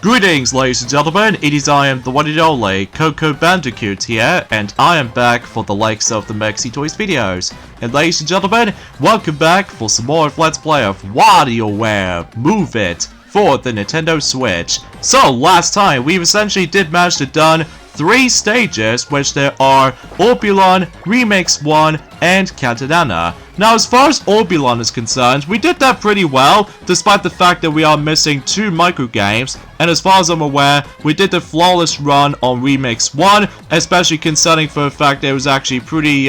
Greetings, ladies and gentlemen, it is I am the one and only Coco Bandicoot here, and I am back for the likes of the Mexi Toys videos. And ladies and gentlemen, welcome back for some more Let's Play of WarioWare Move It for the Nintendo Switch. So, last time, we essentially did manage to done 3 stages, which there are Orbulon, Remix 1, and Catanana. Now, as far as Orbulon is concerned, we did that pretty well, despite the fact that we are missing 2 microgames, and as far as I'm aware, we did the flawless run on Remix 1, especially concerning for the fact that it was actually pretty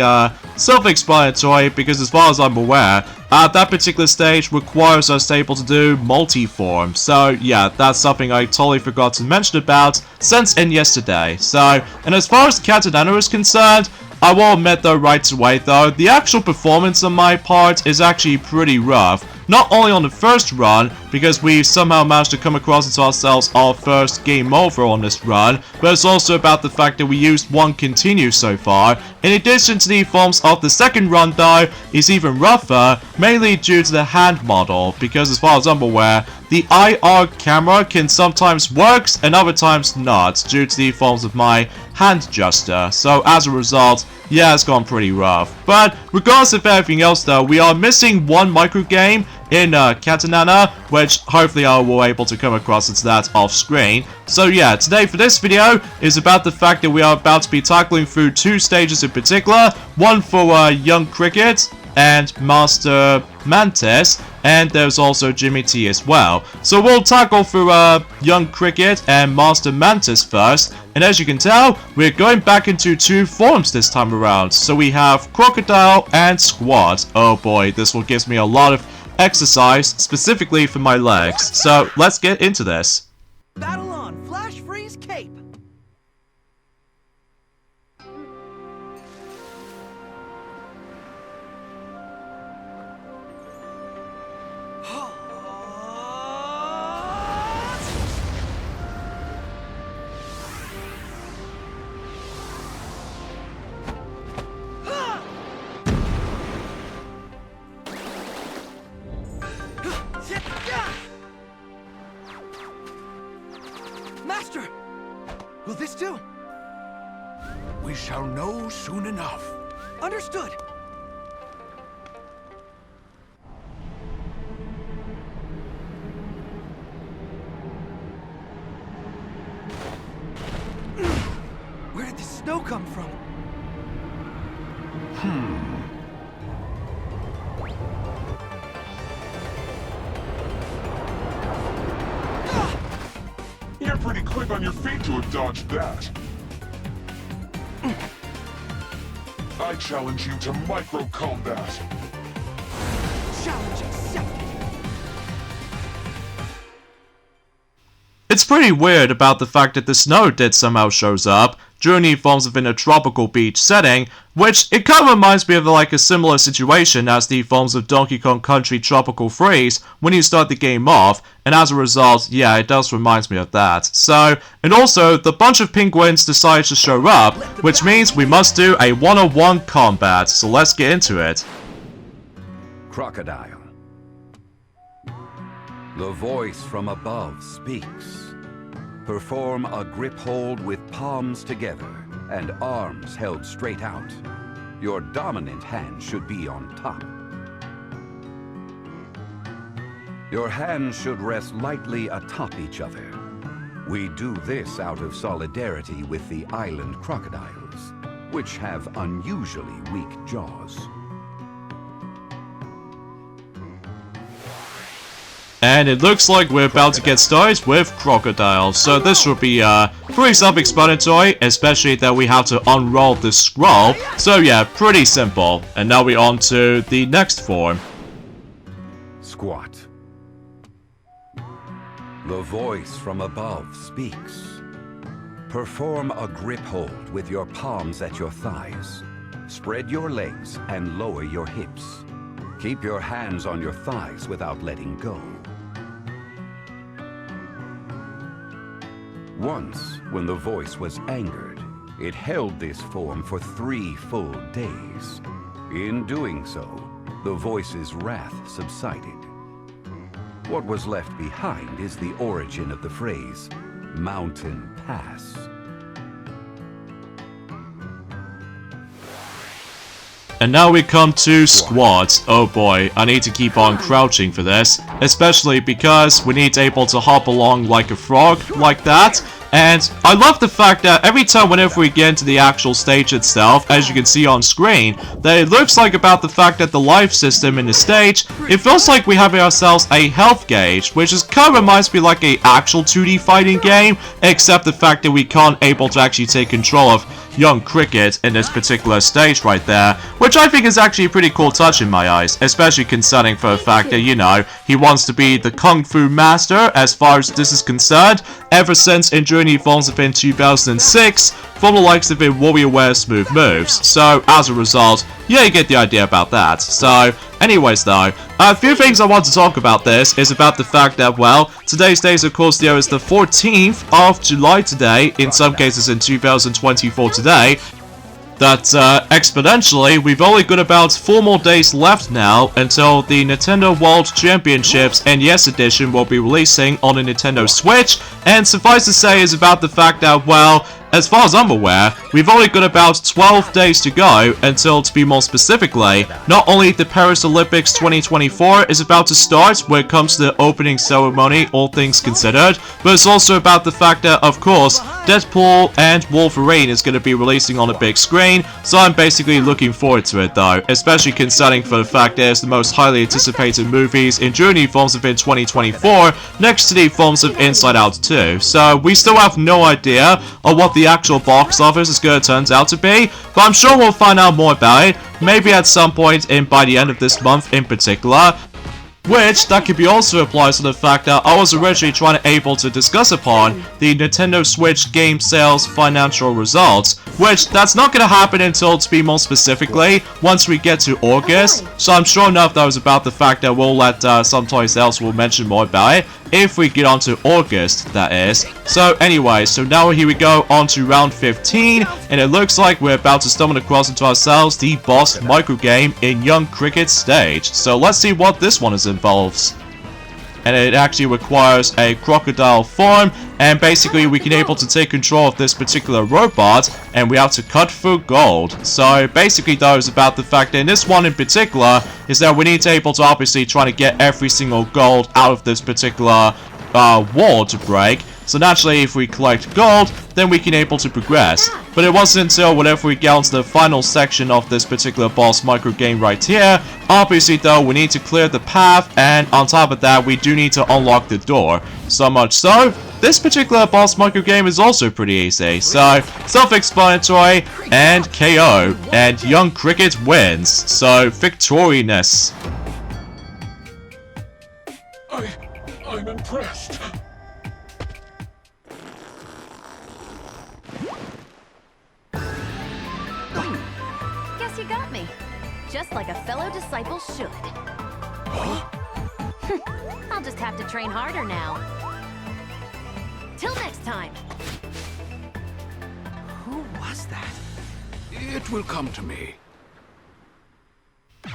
self-explanatory, because as far as I'm aware, that particular stage requires us to be able to do multi-form. So yeah, that's something I totally forgot to mention about since in yesterday. So, and as far as Catanana is concerned, I will admit though right away though, the actual performance on my part is actually pretty rough. Not only on the first run, because we somehow managed to come across into ourselves our first game over on this run, but it's also about the fact that we used 1 continue so far. In addition to the forms of the second run though, is even rougher, mainly due to the hand model, because as far as I'm aware, the IR camera can sometimes work and other times not, due to the forms of my hand gesture. So as a result, yeah, it's gone pretty rough. But regardless of everything else though, we are missing 1 microgame in Catanana, which hopefully I will be able to come across into that off screen. So yeah, today for this video is about the fact that we are about to be tackling through 2 stages in particular. One for Young Cricket and Master Mantis, and there's also Jimmy T as well. So we'll tackle through Young Cricket and Master Mantis first, and as you can tell, we're going back into 2 forms this time around. So we have Crocodile and Squad. Oh boy, this will give me a lot of exercise, specifically for my legs. So let's get into this. Battle on, Flashfreeze cape. Master! Will this do? We shall know soon enough. Understood! Where did the snow come from? You're pretty quick on your feet to have dodged that. I challenge you to micro-combat. Challenge accepted! It's pretty weird about the fact that the snow did somehow shows up during the forms within a tropical beach setting, which it kind of reminds me of like a similar situation as the forms of Donkey Kong Country Tropical Freeze when you start the game off, and as a result, yeah, it does remind me of that. So, and also, the bunch of penguins decided to show up, which means we must do a one-on-one combat, so let's get into it. Crocodile. The voice from above speaks. Perform a grip hold with palms together and arms held straight out. Your dominant hand should be on top. Your hands should rest lightly atop each other. We do this out of solidarity with the island crocodiles, which have unusually weak jaws. And it looks like we're about to get started with Crocodile, so this should be pretty self-explanatory, especially that we have to unroll this scroll. So yeah, pretty simple. And now we're on to the next form. Squat. The voice from above speaks. Perform a grip hold with your palms at your thighs. Spread your legs and lower your hips. Keep your hands on your thighs without letting go. Once, when the voice was angered, it held this form for 3 full days. In doing so, the voice's wrath subsided. What was left behind is the origin of the phrase, Mountain Pass. And now we come to squats. Oh boy, I need to keep on crouching for this, especially because we need to able to hop along like a frog, like that. And I love the fact that every time whenever we get into the actual stage itself, as you can see on screen, that it looks like about the fact that the life system in the stage, it feels like we have ourselves a health gauge, which is kind of reminds me like a actual 2D fighting game, except the fact that we can't able to actually take control of young Cricket in this particular stage right there, which I think is actually a pretty cool touch in my eyes, especially concerning for the fact that, you know, he wants to be the Kung Fu master as far as this is concerned, ever since enjoying the forms of in 2006, from the likes of in WarioWare Smooth Moves. So, as a result, yeah, you get the idea about that. So, anyways though, a few things I want to talk about this is about the fact that, well, today's date, of course, there is the 14th of July today, in some cases in 2024 today, that exponentially, we've only got about 4 more days left now until the Nintendo World Championships NES Edition will be releasing on the Nintendo Switch, and suffice to say is about the fact that, well, as far as I'm aware, we've only got about 12 days to go until, to be more specifically, not only the Paris Olympics 2024 is about to start when it comes to the opening ceremony, all things considered, but it's also about the fact that, of course, Deadpool and Wolverine is going to be releasing on a big screen, so I'm basically looking forward to it though, especially concerning for the fact that it's the most highly anticipated movies in Journey Films of in 2024, next to the films of Inside Out 2, so we still have no idea of what the actual box office is going to turn out to be, but I'm sure we'll find out more about it, maybe at some point by the end of this month in particular. Which, that could be also applied to the fact that I was originally trying to able to discuss upon the Nintendo Switch game sales financial results, which that's not going to happen until, to be more specifically, once we get to August, so I'm sure enough that was about the fact that we'll let someplace else will mention more about it, if we get onto August, that is. So anyway, so now here we go on to round 15, and it looks like we're about to stumble across into ourselves the boss microgame in Young Cricket stage. So let's see what this one involves. And it actually requires a crocodile form, and basically we can able to take control of this particular robot, and we have to cut through gold. So basically though is about the fact that in this one in particular, is that we need to able to obviously try to get every single gold out of this particular wall to break. So naturally, if we collect gold, then we can able to progress. But it wasn't until whenever we get onto the final section of this particular boss micro game right here, obviously though, we need to clear the path, and on top of that, we do need to unlock the door. So much so, this particular boss micro game is also pretty easy. So, self-explanatory, and KO, and Young Cricket wins. So, victoriousness. I'm impressed. Guess you got me. Just like a fellow disciple should. I'll just have to train harder now. Till next time. Who was that? It will come to me.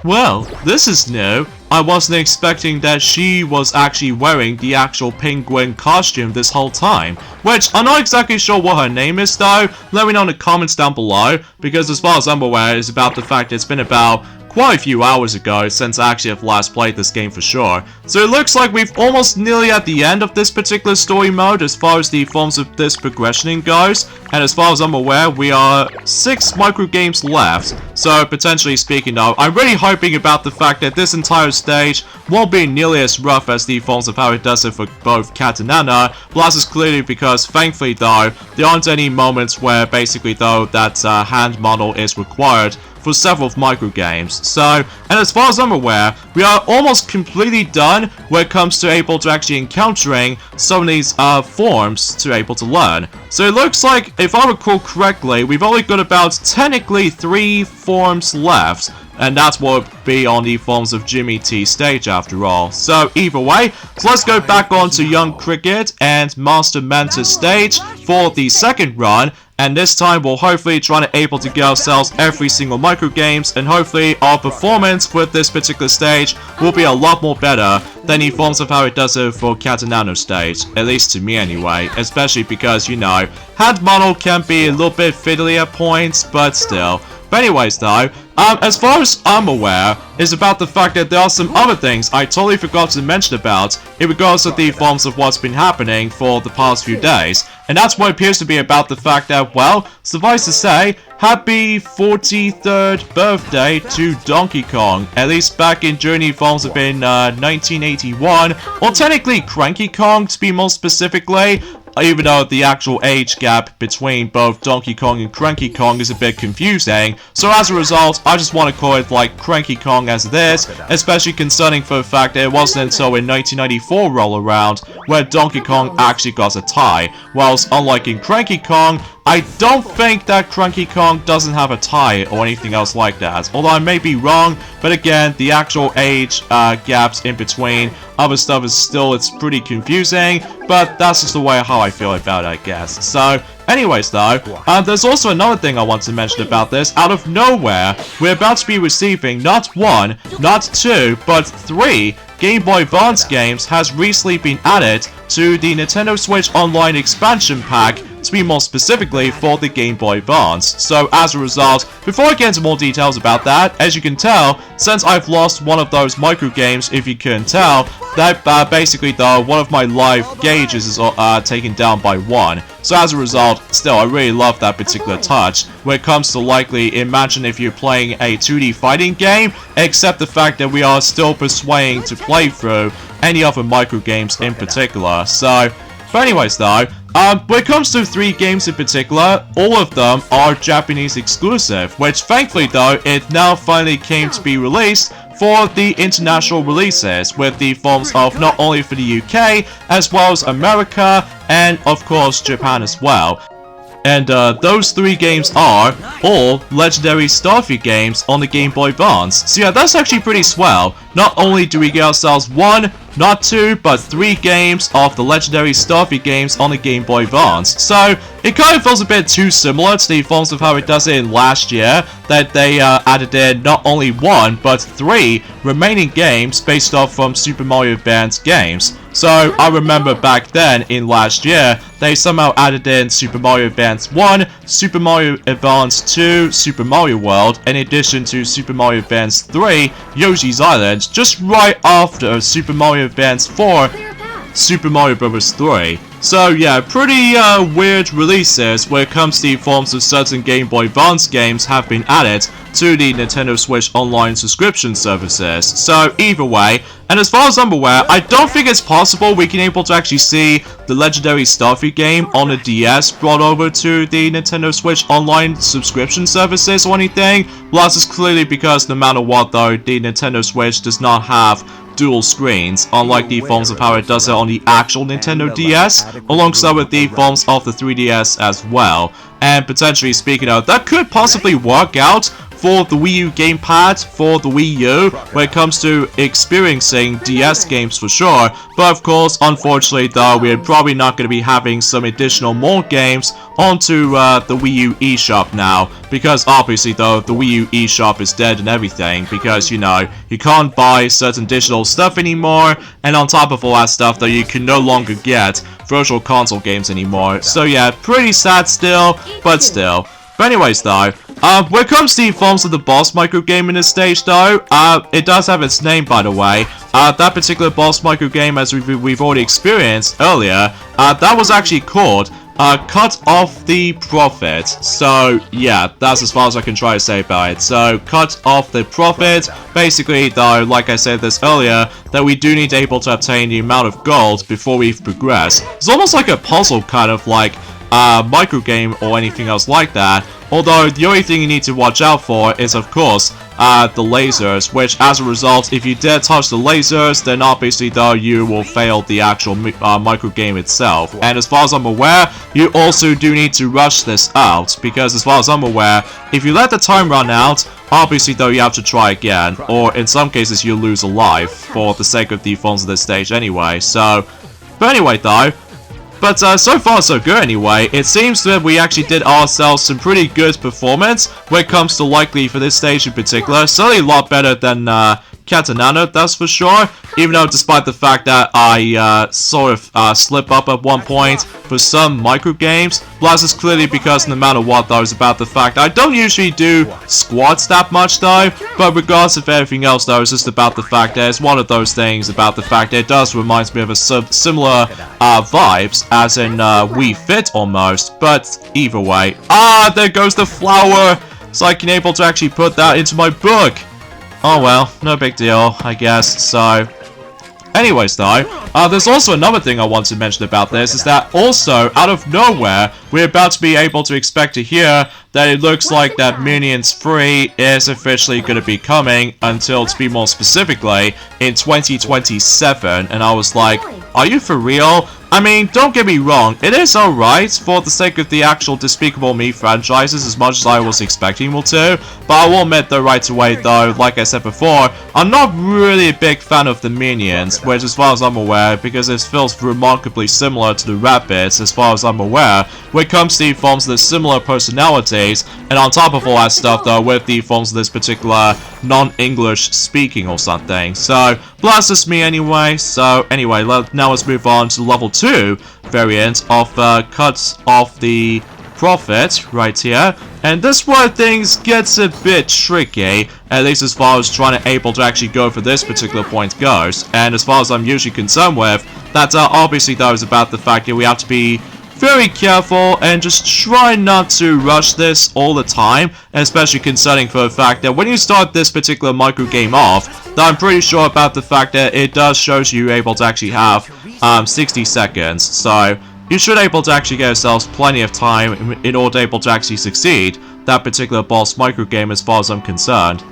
Well, this is new. I wasn't expecting that she was actually wearing the actual penguin costume this whole time. Which, I'm not exactly sure what her name is though. Let me know in the comments down below. Because as far as I'm aware, it's about the fact that it's been about quite a few hours ago since I actually have last played this game for sure. So it looks like we've almost nearly at the end of this particular story mode as far as the forms of this progressioning goes. And as far as I'm aware, we are 6 micro games left. So potentially speaking though, I'm really hoping about the fact that this entire stage won't be nearly as rough as the forms of how it does it for both Cat and Anna. Plus is clearly because thankfully though, there aren't any moments where basically though that hand model is required for several micro games. So, and as far as I'm aware, we are almost completely done when it comes to able to actually encountering some of these forms to able to learn. So it looks like, if I recall correctly, we've only got about technically 3 forms left, and that's what would be on the forms of Jimmy T stage after all. So either way, so let's go back on to Young Cricket and Master Mantis stage for the second run. and this time we'll hopefully try to able to get ourselves every single micro games, and hopefully our performance with this particular stage will be a lot more better than the forms of how it does it for Cat and Nano stage, at least to me anyway, especially because, you know, hand model can be a little bit fiddly at points, but still. But anyways though, as far as I'm aware, is about the fact that there are some other things I totally forgot to mention about in regards to the forms of what's been happening for the past few days. And that's what appears to be about the fact that, well, suffice to say, happy 43rd birthday to Donkey Kong. At least back in Journey forms have been 1981, or technically Cranky Kong to be more specifically. Even though the actual age gap between both Donkey Kong and Cranky Kong is a bit confusing, so as a result, I just want to call it like Cranky Kong as it is, especially concerning for the fact that it wasn't until in 1994 roll around where Donkey Kong actually got a tie, whilst unlike in Cranky Kong, I don't think that Cranky Kong doesn't have a tie or anything else like that, although I may be wrong, but again, the actual age gaps in between other stuff is still, it's pretty confusing, but that's just the way how I feel about it, I guess. So, anyways though, there's also another thing I want to mention about this. Out of nowhere, we're about to be receiving not one, not two, but 3 Game Boy Advance games has recently been added to the Nintendo Switch Online expansion pack, to be more specifically for the Game Boy Advance. So as a result, before I get into more details about that, as you can tell, since I've lost one of those micro games, if you couldn't tell, that basically though, one of my live gauges is taken down by 1. So as a result, still, I really love that particular touch. When it comes to likely, imagine if you're playing a 2D fighting game, except the fact that we are still persuading to play through any other micro games in particular. So, but anyways though, when it comes to 3 games in particular, all of them are Japanese exclusive, which thankfully though, it now finally came to be released for the international releases, with the forms of not only for the UK, as well as America, and of course Japan as well. And those 3 games are all legendary Starfy games on the Game Boy Advance. So yeah, that's actually pretty swell. Not only do we get ourselves 1, not 2, but 3 games of the legendary Starfy games on the Game Boy Advance. So it kind of feels a bit too similar to the forms of how it does it in last year, that they added in not only 1, but 3 remaining games based off from Super Mario Advance games. So I remember back then, in last year, they somehow added in Super Mario Advance 1, Super Mario Advance 2, Super Mario World, in addition to Super Mario Advance 3, Yoshi's Island, just right after Super Mario Advance 4, Super Mario Bros. 3. So yeah, pretty weird releases when it comes to the forms of certain Game Boy Advance games have been added to the Nintendo Switch Online subscription services. So either way, and as far as I'm aware, I don't think it's possible we can able to actually see the legendary Starfy game on the DS brought over to the Nintendo Switch Online subscription services or anything. Well, that's just clearly because no matter what though, the Nintendo Switch does not have dual screens, unlike the forms of how it does it on the actual Nintendo DS, alongside with the forms of the 3DS as well. And potentially speaking of, that could possibly work out for the Wii U gamepad, for the Wii U, when it comes to experiencing DS games for sure. But of course, unfortunately though, we're probably not going to be having some additional more games onto the Wii U eShop now, because obviously though, the Wii U eShop is dead and everything, because you know, you can't buy certain digital stuff anymore, and on top of all that stuff though, you can no longer get virtual console games anymore. So yeah, pretty sad still, but still. But anyways though, when it comes to the forms of the boss micro game in this stage though, it does have its name by the way. That particular boss micro game, as we've already experienced earlier, that was actually called Cut Off the Profit. So yeah, that's as far as I can try to say about it. So Cut Off the Profit, basically though, like I said this earlier, that we do need to able to obtain the amount of gold before we've progressed. It's almost like a puzzle kind of like micro game or anything else like that. Although the only thing you need to watch out for is of course the lasers, which as a result, if you dare touch the lasers, then obviously though you will fail the actual micro game itself. And as far as I'm aware, you also do need to rush this out, because as far as I'm aware, if you let the time run out, obviously though you have to try again, or in some cases you lose a life for the sake of the forms of this stage anyway. So, but anyway though, But so far so good anyway. It seems that we actually did ourselves some pretty good performance when it comes to likely for this stage in particular. Certainly a lot better than Catanano, that's for sure. Even though despite the fact that I sort of slip up at one point for some micro games, plus it's clearly because no matter what though is about the fact I don't usually do squads that much though, but regardless of everything else though, it's just about the fact that it's one of those things about the fact that it does remind me of a similar vibes as in Wii Fit almost, but either way. There goes the flower! So I can able to actually put that into my book! Oh well, no big deal, I guess, so... Anyways though, there's also another thing I want to mention about this, is that also, out of nowhere, we're about to be able to expect to hear that it looks like that Minions 3 is officially going to be coming until, to be more specifically, in 2027, and I was like, are you for real? I mean, don't get me wrong, it is alright for the sake of the actual Despicable Me franchises as much as I was expecting it to, but I will admit though right away though, like I said before, I'm not really a big fan of the Minions, which as far as I'm aware, because it feels remarkably similar to the Rabbids as far as I'm aware, when it comes to the forms of the similar personalities, and on top of all that stuff though, with the forms of this particular non-English speaking or something. So, plus it's me anyway, so anyway, now let's move on to level 2 variant of cuts off the profit right here, and this where things gets a bit tricky, at least as far as trying to able to actually go for this particular point goes, and as far as I'm usually concerned with, that obviously though is about the fact that we have to be very careful and just try not to rush this all the time, especially concerning for the fact that when you start this particular micro game off, that I'm pretty sure about the fact that it does show you able to actually have 60 seconds, so you should able to actually get yourselves plenty of time in order able to actually succeed that particular boss micro game as far as I'm concerned.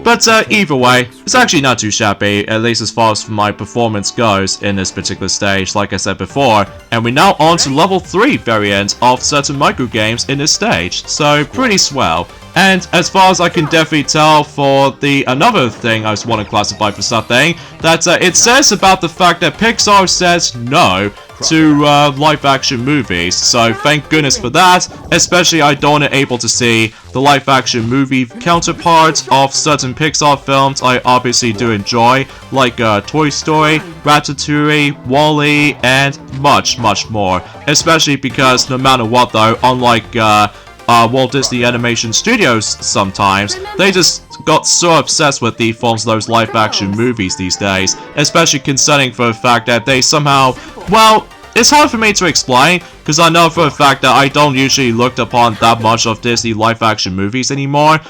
But either way, it's actually not too shabby, at least as far as my performance goes in this particular stage, like I said before. And we're now on to level 3 variant of certain micro games in this stage, so pretty swell. And as far as I can definitely tell for the another thing I just want to classify for something, that it says about the fact that Pixar says no to live-action movies, so thank goodness for that, especially I don't able to see the live-action movie counterparts of certain Pixar films I obviously do enjoy, like Toy Story, Ratatouille, WALL-E, and much more, especially because no matter what though, unlike Walt Disney Animation Studios sometimes, they just got so obsessed with the forms of those live-action movies these days, especially concerning for the fact that they somehow, well, it's hard for me to explain, because I know for a fact that I don't usually look upon that much of Disney live-action movies anymore,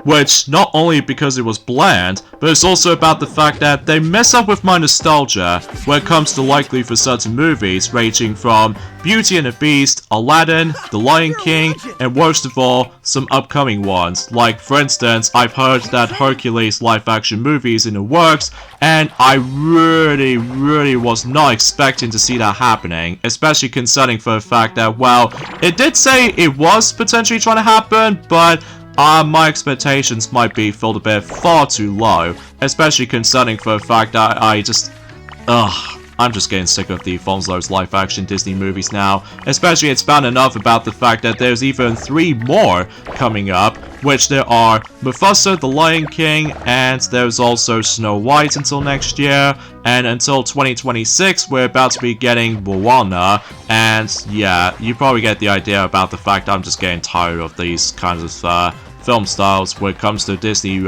which not only because it was bland, but it's also about the fact that they mess up with my nostalgia when it comes to likely for certain movies ranging from Beauty and the Beast, Aladdin, The Lion King, and worst of all, some upcoming ones. Like for instance, I've heard that Hercules live-action movie is in the works, and I really was not expecting to see that happening, especially concerning for the fact that, well, it did say it was potentially trying to happen, but my expectations might be filled a bit far too low, especially concerning for the fact that I'm just getting sick of the forms of those live-action Disney movies now, especially it's bad enough about the fact that there's even 3 more coming up, which there are Mufasa, The Lion King, and there's also Snow White until next year, and until 2026 we're about to be getting Moana, and yeah, you probably get the idea about the fact I'm just getting tired of these kinds of film styles when it comes to Disney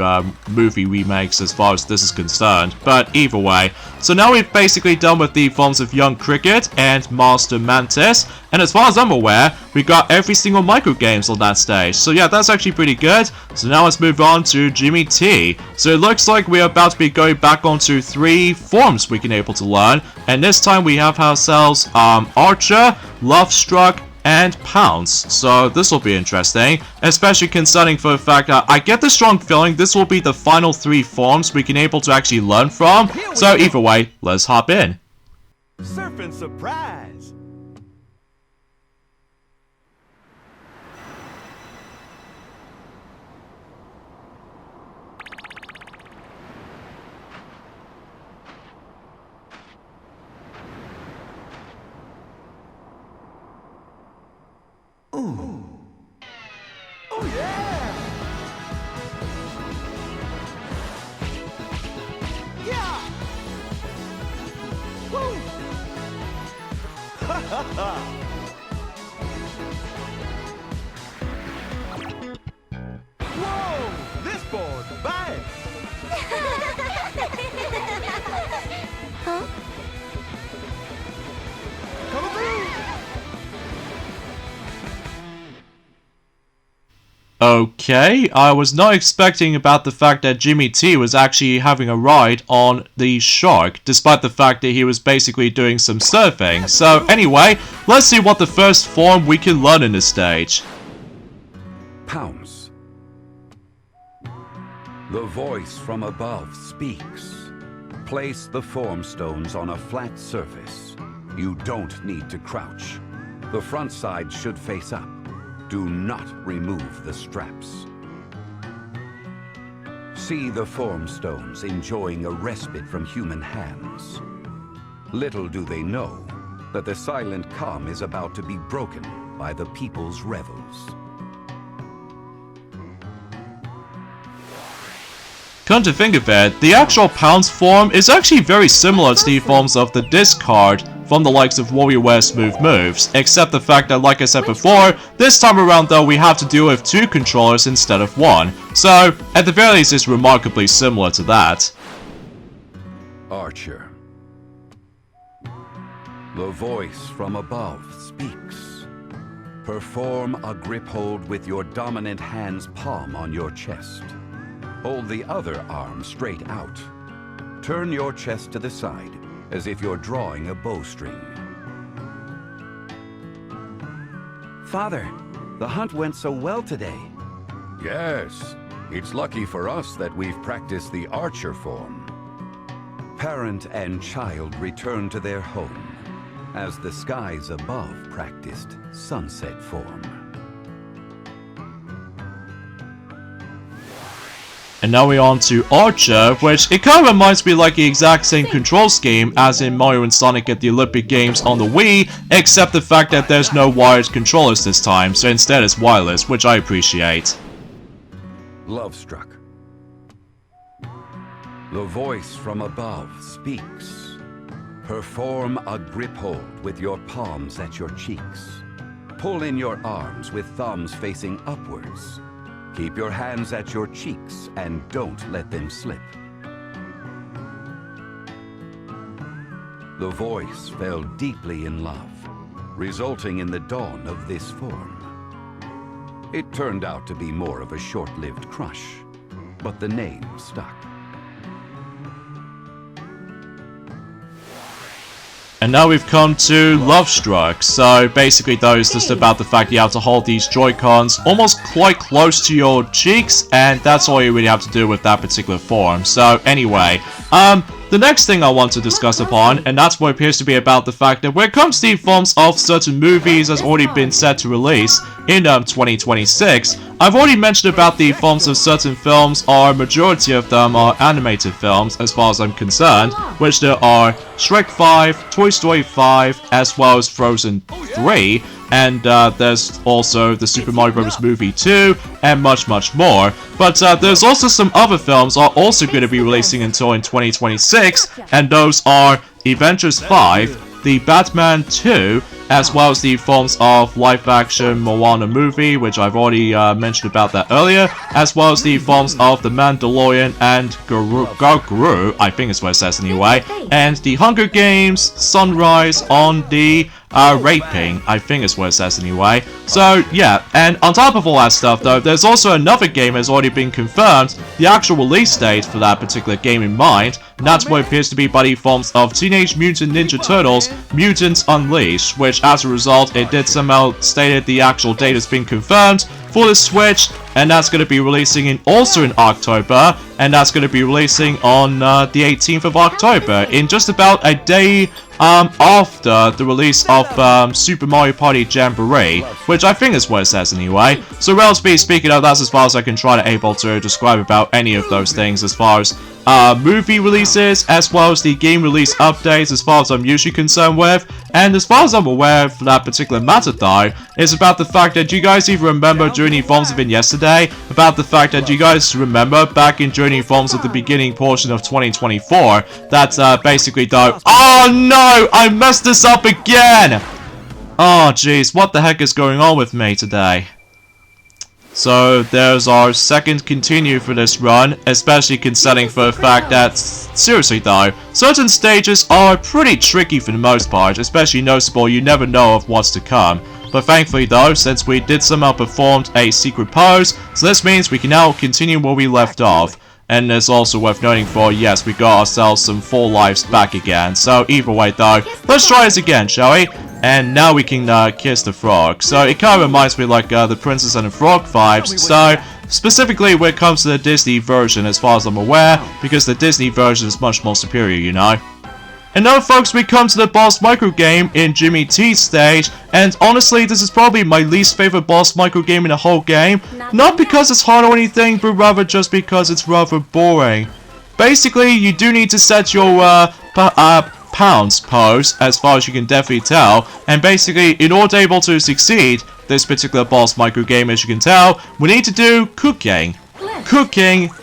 movie remakes as far as this is concerned. But either way, so now we've basically done with the forms of Young Cricket and Master Mantis, and as far as I'm aware, we got every single micro games on that stage. So yeah, that's actually pretty good. So now let's move on to Jimmy T. So it looks like we're about to be going back onto 3 forms we can able to learn, and this time we have ourselves Archer, Love Struck, and Pounce, so this will be interesting, especially concerning for the fact that I get the strong feeling this will be the final 3 forms we can able to actually learn from, so either way, let's hop in. Surfin' surprise! Whoa! This board's bad! Huh? Come through! Okay, I was not expecting about the fact that Jimmy T was actually having a ride on the shark, despite the fact that he was basically doing some surfing. So anyway, let's see what the first form we can learn in this stage. Pounce. The voice from above speaks. Place the form stones on a flat surface. You don't need to crouch. The front side should face up. Do not remove the straps. See the form stones enjoying a respite from human hands. Little do they know that the silent calm is about to be broken by the people's revels. Come to think of it, the actual Pounce form is actually very similar to the forms of the discard from the likes of WarioWare Smooth Moves, except the fact that, like I said before, this time around though we have to deal with 2 controllers instead of 1, so at the very least it's remarkably similar to that. Archer. The voice from above speaks. Perform a grip hold with your dominant hand's palm on your chest. Hold the other arm straight out. Turn your chest to the side, as if you're drawing a bowstring. Father, the hunt went so well today. Yes, it's lucky for us that we've practiced the archer form. Parent and child return to their home, as the skies above practiced sunset form. And now we're on to Archer, which it kind of reminds me like the exact same control scheme as in Mario and Sonic at the Olympic Games on the Wii, except the fact that there's no wired controllers this time, so instead it's wireless, which I appreciate. Love struck. The voice from above speaks. Perform a grip hold with your palms at your cheeks. Pull in your arms with thumbs facing upwards. Keep your hands at your cheeks and don't let them slip. The voice fell deeply in love, resulting in the dawn of this form. It turned out to be more of a short-lived crush, but the name stuck. And now we've come to Love Struck. So basically though, it's just about the fact you have to hold these Joy-Cons almost quite close to your cheeks, and that's all you really have to do with that particular form. So anyway, the next thing I want to discuss upon, and that's what appears to be about the fact that when it comes to the forms of certain movies that's already been set to release in 2026, I've already mentioned about the forms of certain films, or majority of them are animated films as far as I'm concerned, which there are Shrek 5, Toy Story 5, as well as Frozen 3, and there's also the Super Mario Bros. Movie 2, and much more. But there's also some other films are also going to be releasing until in 2026, and those are Avengers 5, the Batman 2, as well as the forms of live-action Moana movie, which I've already mentioned about that earlier, as well as the forms of The Mandalorian and Guru, I think is what it says anyway, and the Hunger Games, Sunrise on the Raping, I think is what it says anyway. So yeah, and on top of all that stuff though, there's also another game that's already been confirmed, the actual release date for that particular game in mind, and that's what appears to be by the forms of Teenage Mutant Ninja Turtles, Mutants Unleashed, which as a result, it did somehow stated the actual date has been confirmed for the Switch, and that's going to be releasing also in October, and that's going to be releasing on the 18th of October, in just about a day after the release of Super Mario Party Jamboree, which I think is what it says anyway. So relatively speaking, that's as far as I can try to able to describe about any of those things as far as movie releases, as well as the game release updates, as far as I'm usually concerned with. And as far as I'm aware for that particular matter though, is about the fact that you guys even remember during the Forms event yesterday, about the fact that you guys remember back in during the Forms at the beginning portion of 2024, that basically though, oh no, I messed this up again! Oh jeez, what the heck is going on with me today? So there's our second continue for this run, especially considering for the fact that, seriously though, certain stages are pretty tricky for the most part, especially noticeable you never know of what's to come. But thankfully though, since we did somehow performed a secret pose, so this means we can now continue where we left off. And it's also worth noting for, yes, we got ourselves some 4 lives back again. So either way though, let's try this again, shall we? And now we can kiss the frog. So it kind of reminds me like the Princess and the Frog vibes. So specifically when it comes to the Disney version as far as I'm aware, because the Disney version is much more superior, you know. And now folks, we come to the boss micro game in Jimmy T's stage, and honestly this is probably my least favorite boss micro game in the whole game. Not because it's hard or anything, but rather just because it's rather boring. Basically, you do need to set your pounce pose, as far as you can definitely tell, and basically in order able to succeed this particular boss micro game, as you can tell, we need to do cooking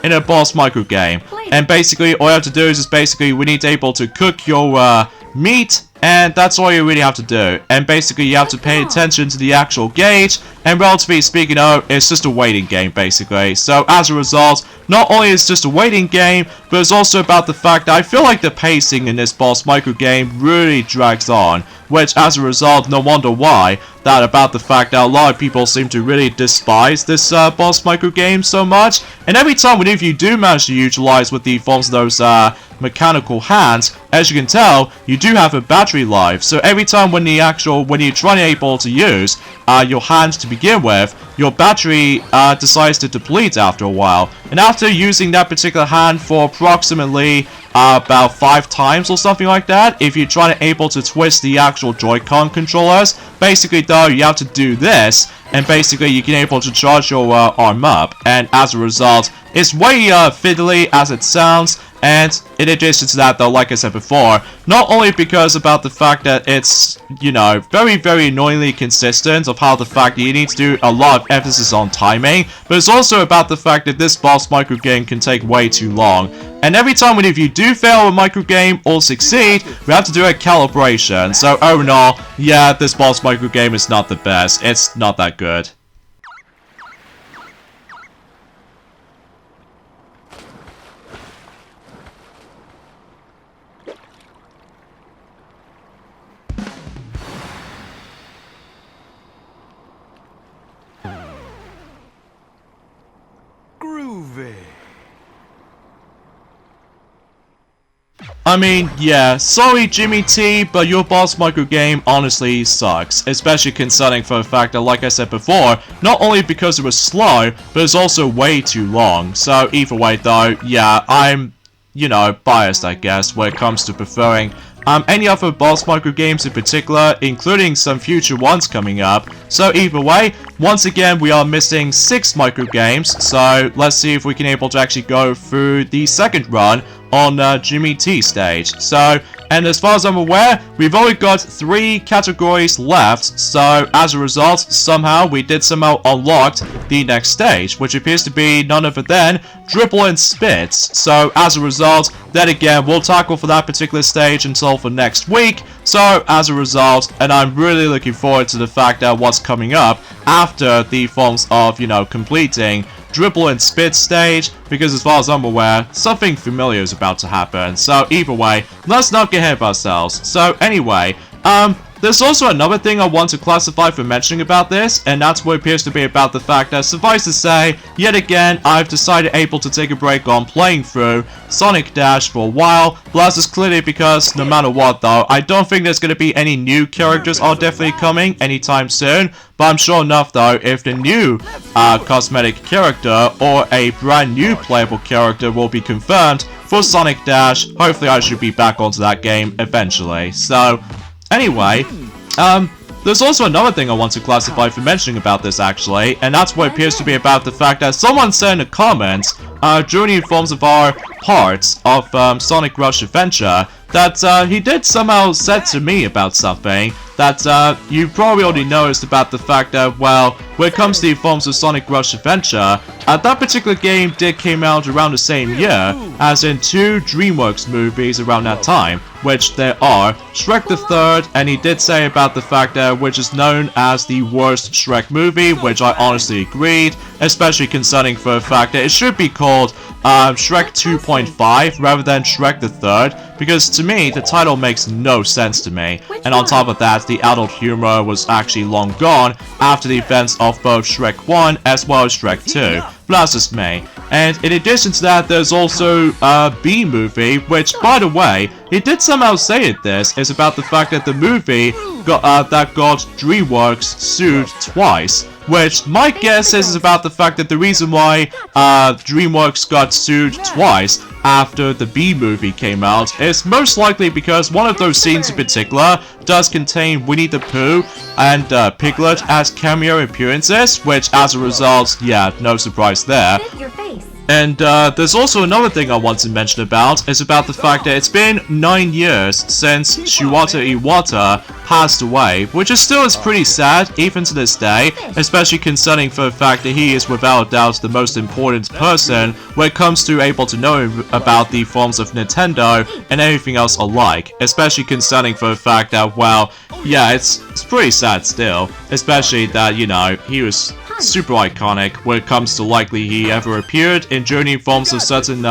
in a boss micro game. And basically all you have to do is basically we need to able to cook your meat, and that's all you really have to do. And basically you have to pay attention to the actual gauge, and relatively speaking it's just a waiting game basically. So as a result, not only is it just a waiting game, but it's also about the fact that I feel like the pacing in this boss micro game really drags on, which as a result, no wonder why, that about the fact that a lot of people seem to really despise this boss micro game so much. And every time whenever you do manage to utilize with the forms of those mechanical hands, as you can tell, you do have a battery life. So every time when you're trying able to use your hands to begin with, your battery decides to deplete after a while. And after using that particular hand for approximately about 5 times or something like that, if you're trying to twist the actual Joy-Con controllers, basically though you have to do this, and basically you can able to charge your arm up, and as a result it's way fiddly as it sounds. And in addition to that though, like I said before, not only because about the fact that it's, you know, very very annoyingly consistent of how the fact that you need to do a lot of emphasis on timing, but it's also about the fact that this boss micro game can take way too long. And every time if you do fail a micro game or succeed, we have to do a calibration. So overall, yeah, this boss micro game is not the best. It's not that good. Groovy. I mean, yeah, sorry Jimmy T, but your boss micro game honestly sucks, especially considering for the fact that, like I said before, not only because it was slow, but it's also way too long. So either way though, yeah, I'm, you know, biased I guess when it comes to preferring any other boss micro games in particular, including some future ones coming up. So either way, once again we are missing 6 micro games, so let's see if we can able to actually go through the second run on Jimmy T stage. So, and as far as I'm aware, we've only got 3 categories left, so as a result, somehow we did somehow unlocked the next stage, which appears to be none other than Dribble and Spits. So as a result, then again, we'll tackle for that particular stage until for next week. So as a result, and I'm really looking forward to the fact that what's coming up after the forms of, you know, completing Dribble and Spit stage, because as far as I'm aware, something familiar is about to happen. So either way, let's not get ahead of ourselves. So anyway, there's also another thing I want to classify for mentioning about this, and that's what appears to be about the fact that, suffice to say, yet again, I've decided able to take a break on playing through Sonic Dash for a while. But that's just clearly because, no matter what though, I don't think there's going to be any new characters are definitely coming anytime soon. But I'm sure enough though, if the new cosmetic character or a brand new playable character will be confirmed for Sonic Dash, hopefully I should be back onto that game eventually. So anyway, there's also another thing I want to classify for mentioning about this actually, and that's what appears to be about the fact that someone said in the comments during the forms of our parts of Sonic Rush Adventure that he did somehow said to me about something that you probably already noticed about the fact that, well, when it comes to the forms of Sonic Rush Adventure, that particular game did came out around the same year, as in 2 DreamWorks movies around that time. which there are Shrek the Third, and he did say about the fact that which is known as the worst Shrek movie, which I honestly agreed, especially concerning for the fact that it should be called Shrek 2.5 rather than Shrek the Third, because to me the title makes no sense to me, and on top of that the adult humor was actually long gone after the events of both Shrek 1 as well as Shrek 2. But that's just me. And in addition to that, there's also a B movie, which, by the way, he did somehow say it this, is about the fact that the movie got DreamWorks sued twice. Which, my guess is about the fact that the reason why DreamWorks got sued twice after the B movie came out is most likely because one of those scenes in particular does contain Winnie the Pooh and Piglet as cameo appearances, which as a result, yeah, no surprise there. And there's also another thing I want to mention about, is about the fact that it's been 9 years since Shiwata Iwata passed away, which is pretty sad, even to this day, especially concerning for the fact that he is without doubt the most important person when it comes to able to know about the forms of Nintendo and everything else alike, especially concerning for the fact that, well, yeah, it's pretty sad still, especially that, you know, he was super iconic when it comes to likely he ever appeared in journey forms of certain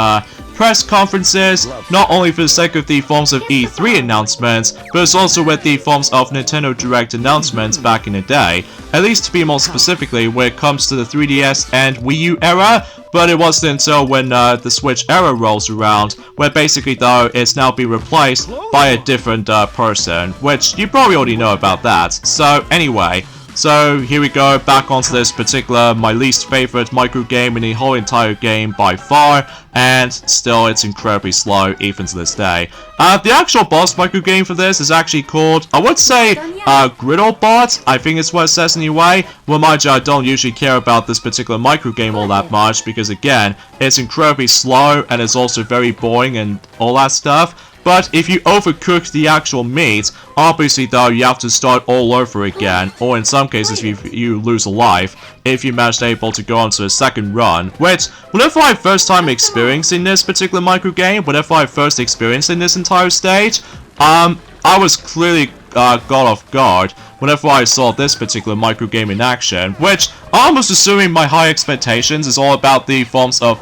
press conferences, not only for the sake of the forms of E3 announcements, but it's also with the forms of Nintendo Direct announcements back in the day, at least to be more specifically when it comes to the 3DS and Wii U era. But it wasn't until when the Switch era rolls around, where basically though it's now been replaced by a different person, which you probably already know about that. So anyway, so here we go, back onto this particular, my least favorite micro game in the whole entire game by far, and still it's incredibly slow even to this day. The actual boss micro game for this is actually called, I would say, Griddlebot, I think it's what it says anyway. Well, mind you, I don't usually care about this particular micro game all that much, because again, it's incredibly slow, and it's also very boring and all that stuff. But if you overcook the actual meat, obviously though you have to start all over again, or in some cases you lose a life if you manage able to go on to a second run, which, whenever I first time experiencing this particular micro game, whenever I first experiencing this entire stage, I was clearly caught off guard whenever I saw this particular micro game in action, which I'm almost assuming my high expectations is all about the forms of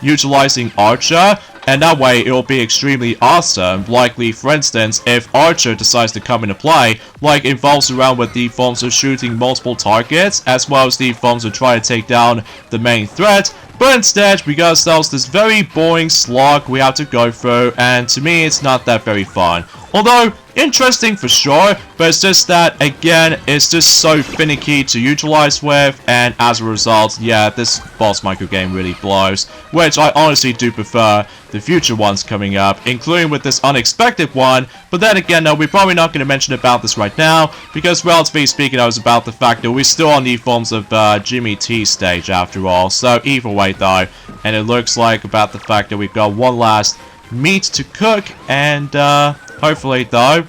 utilizing Archer, and that way it will be extremely awesome. Likely, for instance, if Archer decides to come into play, like involves around with the forms of shooting multiple targets, as well as the forms of trying to take down the main threat. But instead, we got ourselves this very boring slog we have to go through, and to me, it's not that very fun. Although, interesting for sure, but it's just that, again, it's just so finicky to utilize with, and as a result, yeah, this boss micro game really blows, which I honestly do prefer the future ones coming up, including with this unexpected one. But then again, no, we're probably not going to mention about this right now, because relatively speaking, I was about the fact that we're still on the forms of Jimmy T stage after all, so either way though, and it looks like about the fact that we've got one last meat to cook, and hopefully though,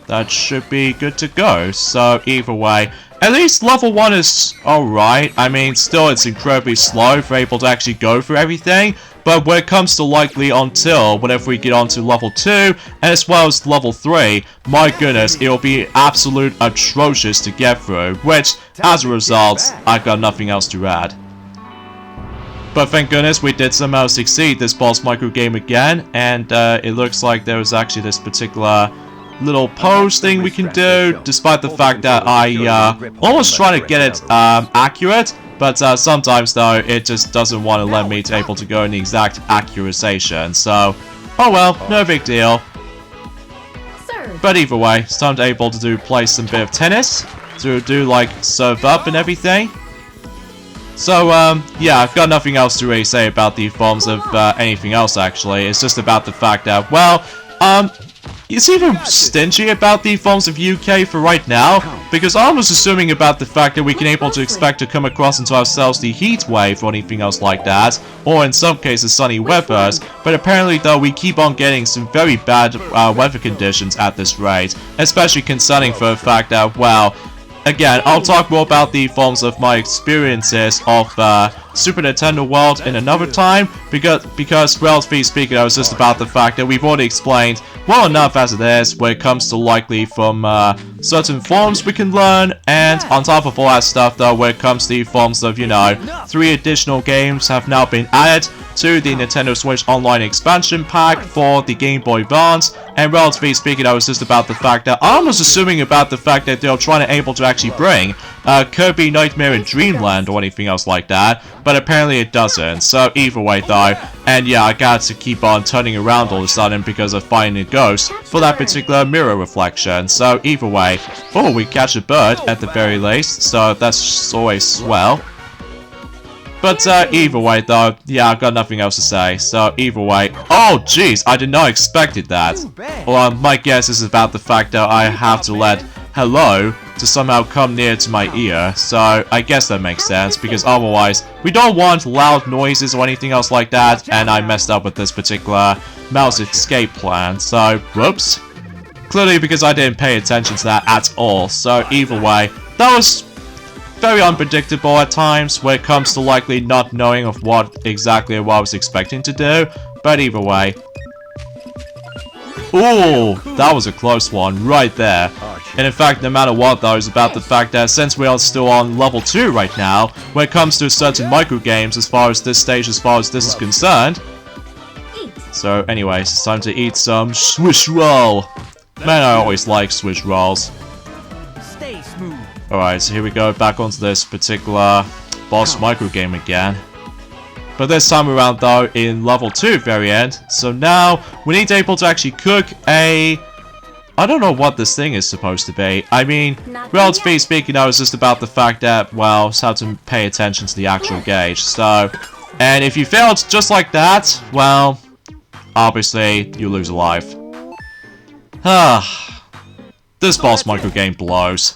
that should be good to go. So either way, at least level 1 is alright. I mean, still it's incredibly slow for able to actually go through everything, but when it comes to likely until whenever we get on to level 2, and as well as level 3, my goodness, it'll be absolute atrocious to get through, which, as a result, I've got nothing else to add. But thank goodness we did somehow succeed this boss micro game again, and it looks like there was actually this particular little pose thing we can do, despite the fact that I almost try to get it accurate, but sometimes though it just doesn't want to let me to able to go in the exact accuration, so oh well, no big deal. But either way, it's time to able to play some bit of tennis, to do like serve up and everything. So, yeah, I've got nothing else to really say about the forms of anything else, actually. It's just about the fact that, well, it's even stingy about the forms of UK for right now, because I was assuming about the fact that we can able to expect to come across into ourselves the heat wave or anything else like that, or in some cases sunny weathers, but apparently though we keep on getting some very bad weather conditions at this rate, especially concerning for the fact that, well, again, I'll talk more about the forms of my experiences of Super Nintendo world in another time, because relatively speaking, I was just about the fact that we've already explained well enough as it is when it comes to likely from certain forms we can learn, and on top of all that stuff though, when it comes to the forms of, you know, 3 additional games have now been added to the Nintendo Switch Online expansion pack for the Game Boy Advance, and relatively speaking, I was just about the fact that I was assuming about the fact that they're trying to able to actually bring Kirby Nightmare in Dreamland or anything else like that, but apparently it doesn't. So either way though, and yeah, I got to keep on turning around all of a sudden because of finding a ghost for that particular mirror reflection. So either way, oh, we catch a bird at the very least, so that's always swell. But either way though, yeah, I've got nothing else to say. So either way, oh jeez, I did not expected that. Well, my guess is about the fact that I have to let hello to somehow come near to my ear. So I guess that makes sense, because otherwise we don't want loud noises or anything else like that, and I messed up with this particular mouse escape plan. So whoops. Clearly because I didn't pay attention to that at all. So either way, that was very unpredictable at times when it comes to likely not knowing of what exactly I was expecting to do, but either way. Ooh, that was a close one right there. And in fact, no matter what though, it's about the fact that since we are still on level 2 right now, when it comes to certain micro games as far as this stage, as far as this is concerned. So anyways, it's time to eat some Swiss roll. Man, I always like Swiss rolls. Stay smooth. Alright, so here we go, back onto this particular boss micro game again. But this time around though, in level 2 variant. So now, we need to be able to actually cook a... I don't know what this thing is supposed to be. I mean, relatively speaking, I was just about the fact that, well, just have to pay attention to the actual gauge. So, and if you failed just like that, well, obviously, you lose a life. This boss micro game blows.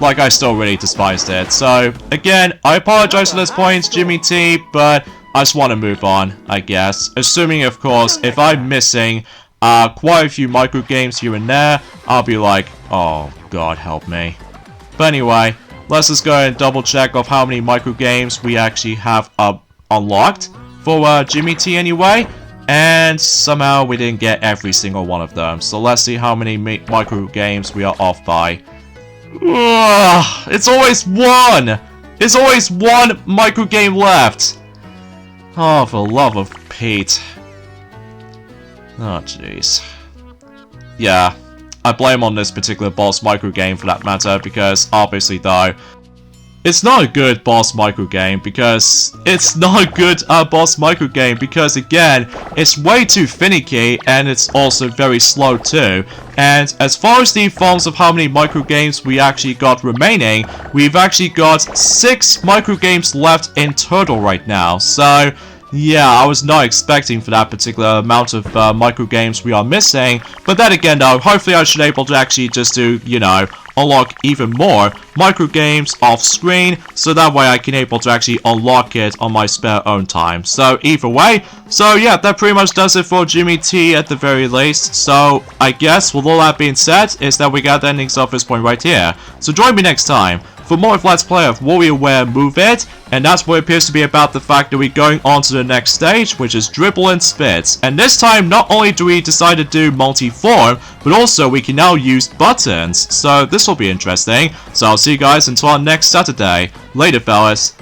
Like, I still really despised it. So, again, I apologize for this point, Jimmy T, but I just want to move on, I guess. Assuming, of course, if I'm missing quite a few micro games here and there, I'll be like, oh, God help me. But anyway, let's just go ahead and double check of how many micro games we actually have unlocked for Jimmy T anyway. And somehow we didn't get every single one of them. So let's see how many micro games we are off by. Ugh, it's always one! There's always one micro game left! Oh, for the love of Pete. Oh, jeez. Yeah, I blame on this particular boss micro game for that matter, because obviously though, it's not a good boss micro game because it's not a good boss micro game because again, it's way too finicky and it's also very slow too. And as far as the forms of how many micro games we actually got remaining, we've actually got 6 micro games left in total right now. So yeah, I was not expecting for that particular amount of micro games we are missing. But then again though, hopefully I should be able to actually just do, you know, unlock even more micro games off screen, so that way I can able to actually unlock it on my spare own time. So either way, so yeah, that pretty much does it for Jimmy T at the very least. So I guess with all that being said, is that we got the endings of this point right here. So join me next time for more of Let's Play of WarioWare Move It, and that's what it appears to be about the fact that we're going on to the next stage, which is Dribble and Spit. And this time, not only do we decide to do multi-form, but also we can now use buttons. So this will be interesting. So I'll see you guys until our next Saturday. Later, fellas.